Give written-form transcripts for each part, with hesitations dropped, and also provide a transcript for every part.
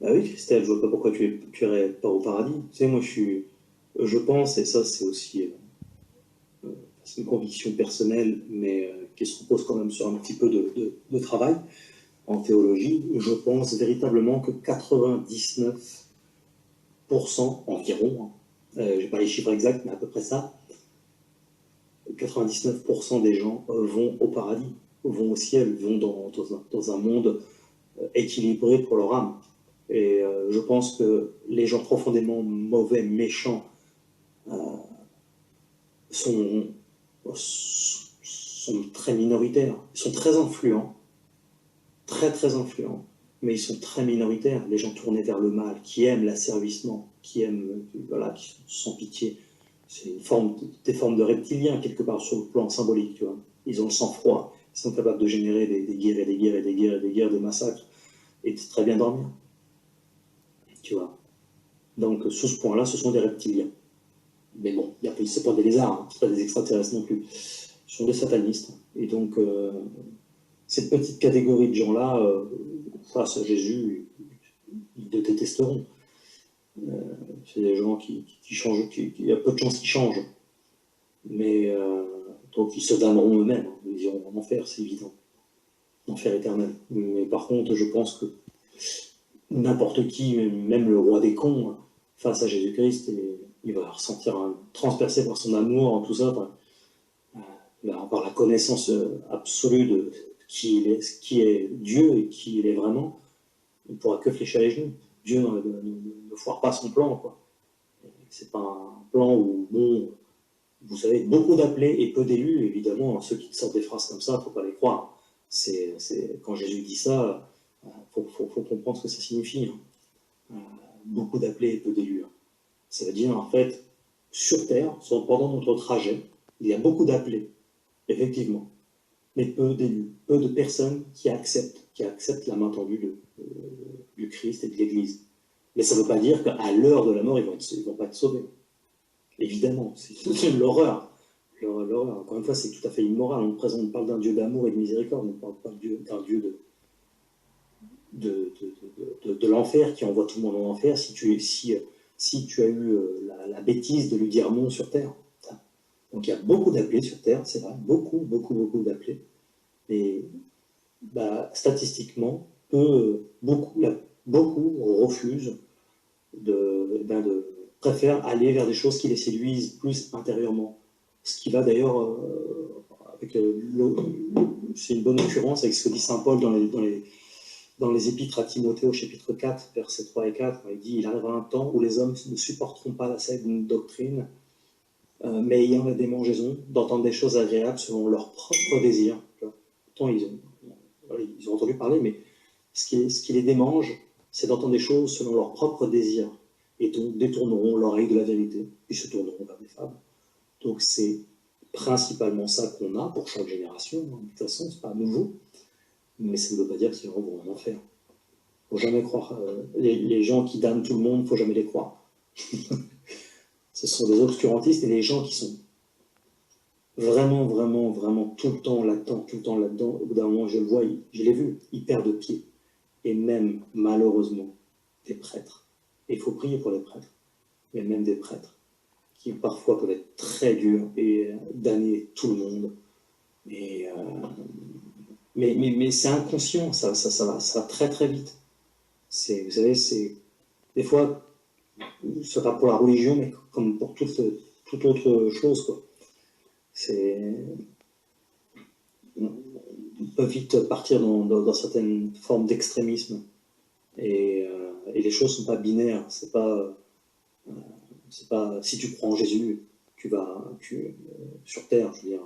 Bah oui, Christelle, je vois pas pourquoi tu irais pas au paradis. Tu sais, moi, je pense, et ça, c'est aussi c'est une conviction personnelle, mais qui se repose quand même sur un petit peu de travail en théologie. Je pense véritablement que 99% environ, j'ai pas les chiffres exacts, mais à peu près ça, 99% des gens vont au paradis, vont au ciel, vont dans un monde équilibré pour leur âme. Et je pense que les gens profondément mauvais, méchants, euh, sont, sont très minoritaires. Ils sont très influents, très très influents, mais ils sont très minoritaires. Les gens tournés vers le mal, qui aiment l'asservissement, qui aiment, voilà, qui sont sans pitié. C'est des formes de reptiliens quelque part sur le plan symbolique, tu vois. Ils ont le sang-froid, ils sont capables de générer des guerres et des guerres et des guerres et des guerres, des massacres, et de très bien dormir, tu vois. Donc, sous ce point-là, ce sont des reptiliens. Mais bon, c'est pas des lézards, hein, c'est pas des extraterrestres non plus. Ce sont des satanistes. Et donc, cette petite catégorie de gens-là, face à Jésus, ils le détesteront. C'est des gens qui changent, il y a peu de chances qu'ils changent. Mais donc, ils se damneront eux-mêmes. Ils iront en enfer, c'est évident. Enfer éternel. Mais par contre, je pense que n'importe qui, même le roi des cons, face à Jésus-Christ, il va ressentir transpercé par son amour, tout ça, il va avoir la connaissance absolue de qui est Dieu et qui il est vraiment. Il ne pourra que fléchir les genoux. Dieu ne foire pas son plan, quoi. C'est pas un plan où, bon, vous savez, beaucoup d'appelés et peu d'élus, évidemment, ceux qui te sortent des phrases comme ça, il ne faut pas les croire. Quand Jésus dit ça, il faut comprendre ce que ça signifie. Beaucoup d'appelés et peu d'élus. Ça veut dire, en fait, sur Terre, pendant notre trajet, il y a beaucoup d'appelés, effectivement, mais peu d'élus, peu de personnes qui acceptent la main tendue du Christ et de l'Église. Mais ça ne veut pas dire qu'à l'heure de la mort, ils ne vont pas être sauvés. Évidemment, c'est l'horreur. L'horreur. Encore une fois, c'est tout à fait immoral. On parle d'un Dieu d'amour et de miséricorde, on ne parle pas d'un Dieu de l'enfer qui envoie tout le monde en enfer si tu as eu la bêtise de lui dire non sur Terre. Donc il y a beaucoup d'appelés sur Terre, c'est vrai, beaucoup, beaucoup, beaucoup d'appelés. Et bah, statistiquement, beaucoup refusent préfèrent aller vers des choses qui les séduisent plus intérieurement. Ce qui va d'ailleurs, c'est une bonne occurrence avec ce que dit saint Paul dans les épîtres à Timothée au chapitre 4, versets 3 et 4. Il dit, il arrivera un temps où les hommes ne supporteront pas la saine doctrine, mais ayant la démangeaison d'entendre des choses agréables selon leur propre désir. Pourtant, ils ont entendu parler, mais ce qui les démange, c'est d'entendre des choses selon leur propre désir, et donc détourneront l'oreille de la vérité, puis se tourneront vers des fables. Donc c'est principalement ça qu'on a pour chaque génération. De toute façon, c'est pas nouveau, mais ça ne veut pas dire qu'ils vont en enfer. Faut jamais croire. Les gens qui damnent tout le monde, faut jamais les croire. Ce sont des obscurantistes et des gens qui sont vraiment, vraiment, vraiment tout le temps là-dedans. Au bout d'un moment, je le vois, je l'ai vu, ils perdent pied. Et même, malheureusement, des prêtres. Et il faut prier pour les prêtres. Il y a même des prêtres qui parfois peuvent être très durs et damner tout le monde. Et, mais c'est inconscient, ça va très très vite. Vous savez, c'est des fois, ce sera pour la religion, mais comme pour toute autre chose, quoi. On peut vite partir dans certaines formes d'extrémisme. Et les choses ne sont pas binaires. C'est pas si tu crois en Jésus, sur terre, je veux dire,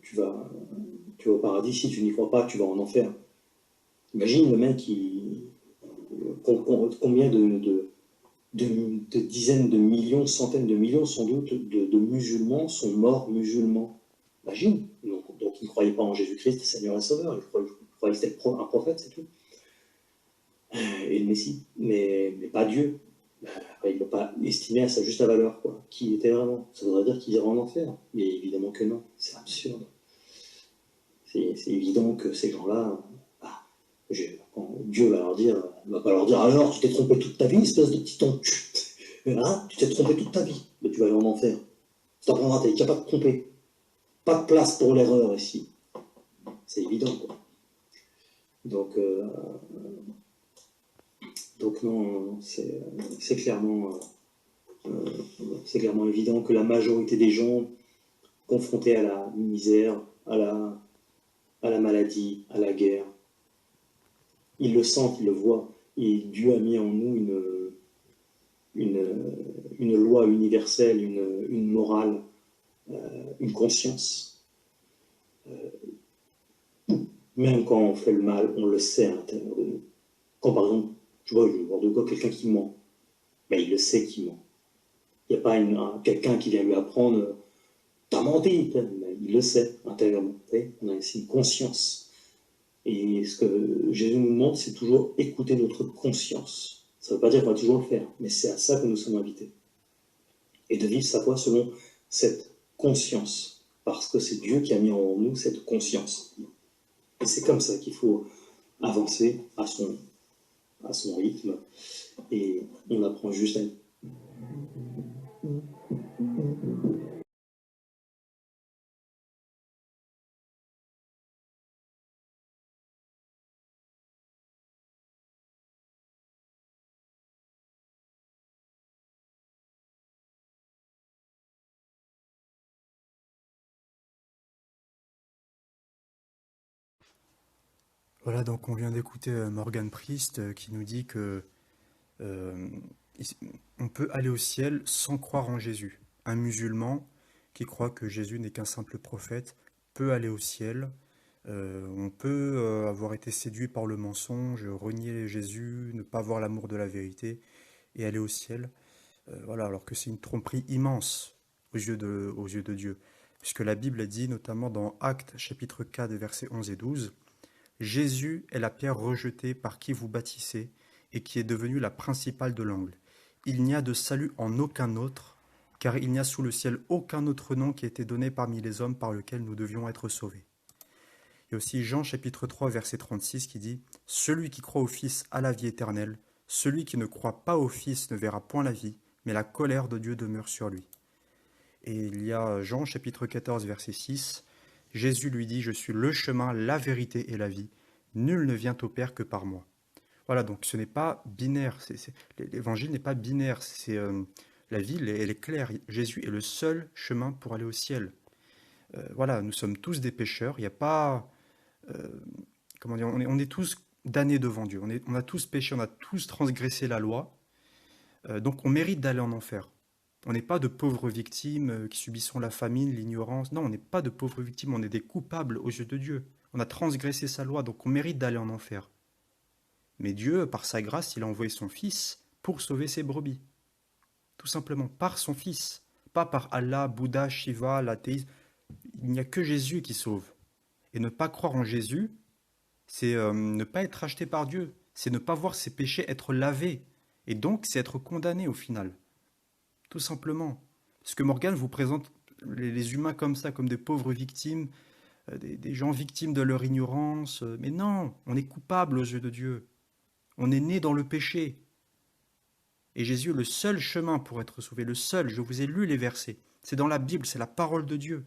tu vas au paradis. Si tu n'y crois pas, tu vas en enfer. Imagine le mec combien de dizaines de millions, centaines de millions sans doute de musulmans sont morts musulmans. Imagine. Donc ils ne croyaient pas en Jésus-Christ, Seigneur et Sauveur. Ils croyaient que c'était un prophète, c'est tout. Et le Messie, mais pas Dieu. Il ne peut pas estimer à sa juste valeur, quoi. Qui il était vraiment. Ça voudrait dire qu'il irait en enfer. Mais évidemment que non, c'est absurde. C'est évident que ces gens-là, Dieu va leur dire, va pas leur dire alors tu t'es trompé toute ta vie, espèce de petit enculé. Hein, tu t'es trompé toute ta vie, mais tu vas aller en enfer. Tu t'apprendras, t'es capable de te tromper. Pas de place pour l'erreur ici. C'est évident, quoi. Donc, euh, donc non, c'est clairement, c'est clairement évident que la majorité des gens confrontés à la misère, à la maladie, à la guerre, ils le sentent, ils le voient. Et Dieu a mis en nous une loi universelle, une morale, une conscience. Même quand on fait le mal, on le sait à l'intérieur de nous. Quand par exemple, tu vois, je vois de quoi quelqu'un qui ment, ben, il le sait qu'il ment. Il n'y a pas quelqu'un qui vient lui apprendre t'as menti, ben, il le sait intérieurement. On a ici une conscience. Et ce que Jésus nous demande, c'est toujours écouter notre conscience. Ça ne veut pas dire qu'on va toujours le faire, mais c'est à ça que nous sommes invités. Et de vivre sa foi selon cette conscience, parce que c'est Dieu qui a mis en nous cette conscience. Et c'est comme ça qu'il faut avancer à son rythme, et on apprend juste à... Voilà, donc on vient d'écouter Morgan Priest qui nous dit que euh, on peut aller au ciel sans croire en Jésus. Un musulman qui croit que Jésus n'est qu'un simple prophète peut aller au ciel. On peut avoir été séduit par le mensonge, renier Jésus, ne pas voir l'amour de la vérité et aller au ciel. Voilà, alors que c'est une tromperie immense aux yeux de Dieu. Puisque la Bible a dit, notamment dans Actes chapitre 4, versets 11 et 12, Jésus est la pierre rejetée par qui vous bâtissez et qui est devenue la principale de l'angle. Il n'y a de salut en aucun autre, car il n'y a sous le ciel aucun autre nom qui ait été donné parmi les hommes par lequel nous devions être sauvés. Il y a aussi Jean chapitre 3 verset 36 qui dit « Celui qui croit au Fils a la vie éternelle, celui qui ne croit pas au Fils ne verra point la vie, mais la colère de Dieu demeure sur lui. » Et il y a Jean chapitre 14 verset 6, Jésus lui dit « Je suis le chemin, la vérité et la vie. Nul ne vient au Père que par moi. » Voilà, donc ce n'est pas binaire. L'évangile n'est pas binaire. La vie, elle est claire. Jésus est le seul chemin pour aller au ciel. Voilà, nous sommes tous des pécheurs. Il n'y a pas... euh, comment dire, on est tous damnés devant Dieu. On a tous péché, on a tous transgressé la loi. Donc on mérite d'aller en enfer. On n'est pas de pauvres victimes qui subissons la famine, l'ignorance. Non, on n'est pas de pauvres victimes, on est des coupables aux yeux de Dieu. On a transgressé sa loi, donc on mérite d'aller en enfer. Mais Dieu, par sa grâce, il a envoyé son Fils pour sauver ses brebis. Tout simplement, par son Fils. Pas par Allah, Bouddha, Shiva, l'athéisme. Il n'y a que Jésus qui sauve. Et ne pas croire en Jésus, c'est ne pas être racheté par Dieu. C'est ne pas voir ses péchés être lavés. Et donc, c'est être condamné au final. Tout simplement. Parce que Morgan vous présente les humains comme ça, comme des pauvres victimes, des gens victimes de leur ignorance. Mais non, on est coupable aux yeux de Dieu. On est né dans le péché. Et Jésus est le seul chemin pour être sauvé, le seul. Je vous ai lu les versets. C'est dans la Bible, c'est la parole de Dieu.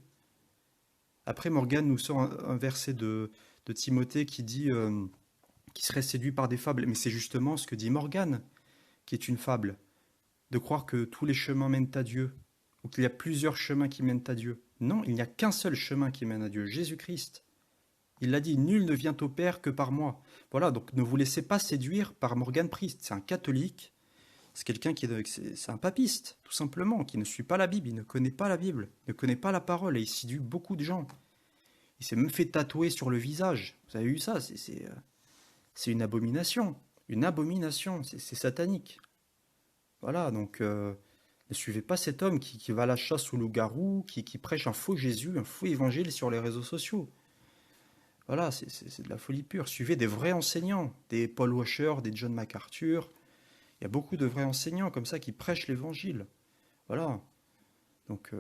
Après, Morgan nous sort un verset de Timothée qui dit qu'il serait séduit par des fables. Mais c'est justement ce que dit Morgan, qui est une fable. De croire que tous les chemins mènent à Dieu, ou qu'il y a plusieurs chemins qui mènent à Dieu. Non, il n'y a qu'un seul chemin qui mène à Dieu, Jésus-Christ. Il l'a dit, nul ne vient au Père que par moi. Voilà, donc ne vous laissez pas séduire par Morgan Priest. C'est un catholique, c'est quelqu'un c'est un papiste, tout simplement, qui ne suit pas la Bible, il ne connaît pas la Bible, il ne connaît pas la parole, et il séduit beaucoup de gens. Il s'est même fait tatouer sur le visage. Vous avez vu ça? C'est une abomination. Une abomination, c'est satanique. Voilà, donc ne suivez pas cet homme qui va à la chasse aux loups-garous, qui prêche un faux Jésus, un faux évangile sur les réseaux sociaux. Voilà, c'est de la folie pure. Suivez des vrais enseignants, des Paul Washer, des John MacArthur. Il y a beaucoup de vrais enseignants comme ça qui prêchent l'évangile. Voilà. Donc,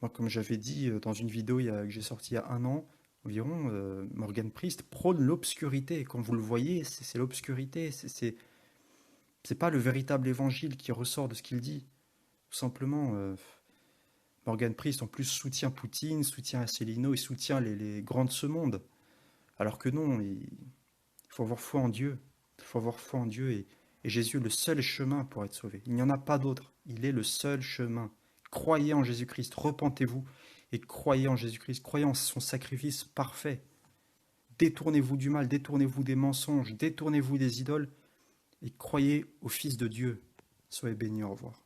moi, comme j'avais dit dans une vidéo que j'ai sortie il y a un an, environ, Morgan Priest prône l'obscurité. Quand vous le voyez, c'est l'obscurité. C'est pas le véritable évangile qui ressort de ce qu'il dit. Tout simplement, Morgan Priest en plus soutient Poutine, soutient Asselineau, il soutient les grands de ce monde. Alors que non, il faut avoir foi en Dieu. Il faut avoir foi en Dieu et Jésus est le seul chemin pour être sauvé. Il n'y en a pas d'autre. Il est le seul chemin. Croyez en Jésus-Christ, repentez-vous et croyez en Jésus-Christ, croyez en son sacrifice parfait. Détournez-vous du mal, détournez-vous des mensonges, détournez-vous des idoles et croyez au Fils de Dieu. Soyez bénis, au revoir.